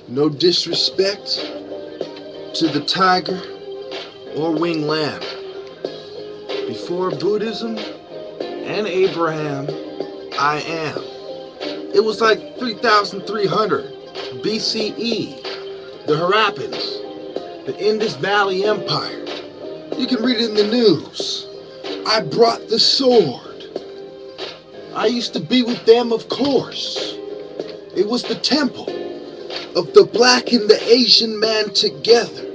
No disrespect to the tiger or winged lamb. Before Buddhism and Abraham, I am. It was like 3,300 BCE. The Harrapans, the Indus Valley Empire. You can read it in the news. I brought the sword. I used to be with them, of course. It was the temple of the black and the Asian man together.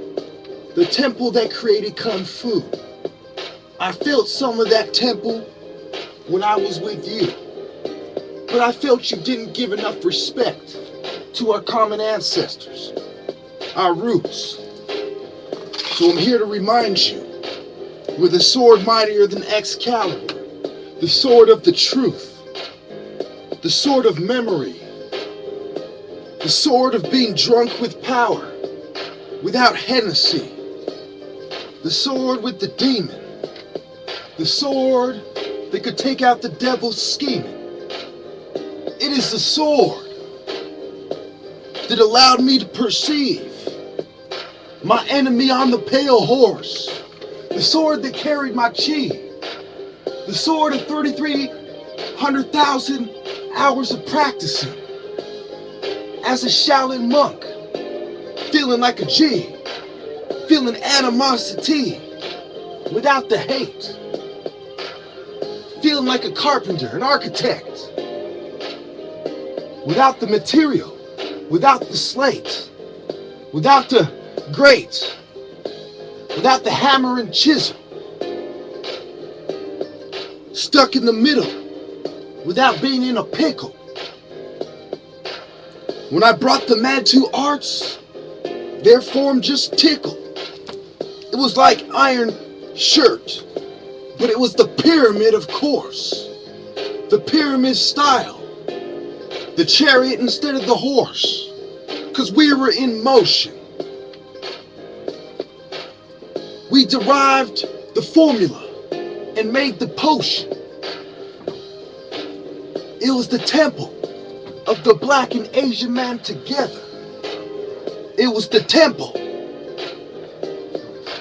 The temple that created Kung Fu. I felt some of that temple when I was with you. But I felt you didn't give enough respect to our common ancestors, our roots. So I'm here to remind you, with a sword mightier than Excalibur, the sword of the truth, the sword of memory, the sword of being drunk with power, without Hennessy, the sword with the demon, the sword that could take out the devil's scheming. It is the sword that allowed me to perceive my enemy on the pale horse, the sword that carried my chi, the sword of 3,300,000 hours of practicing as a shaolin monk, feeling like a G, feeling animosity without the hate, feeling like a carpenter, an architect, without the material, without the slate, without the grate, without the hammer and chisel, stuck in the middle, without being in a pickle. When I brought the Mantu arts, their form just tickled. It was like iron shirt, but it was the pyramid, of course. The pyramid style. The chariot instead of the horse, 'cause we were in motion. We derived the formula and made the potion. It was the temple of the black and Asian man together. It was the temple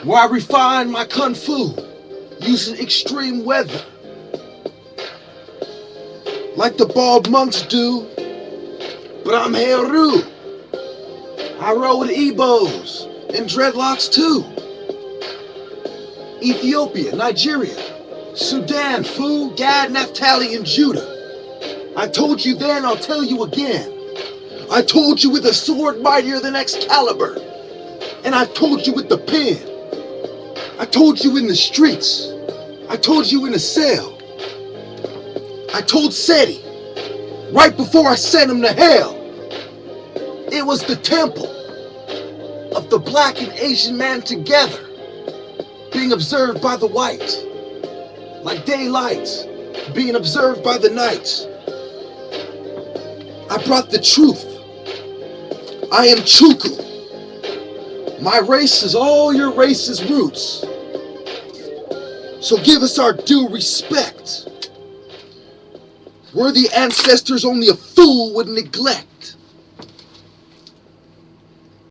where I refined my Kung Fu using extreme weather, like the bald monks do. But I'm Heru. I roll with Igbos and dreadlocks too. Ethiopia, Nigeria, Sudan, Fu, Gad, Naphtali, and Judah. I told you then, I'll tell you again. I told you with a sword mightier than Excalibur. And I told you with the pen. I told you in the streets. I told you in a cell. I told Seti right before I sent him to hell. It was the temple of the black and Asian man together, being observed by the white, like daylight being observed by the night. I brought the truth. I am Chuku. My race is all your race's roots. So give us our due respect. Worthy ancestors only a fool would neglect.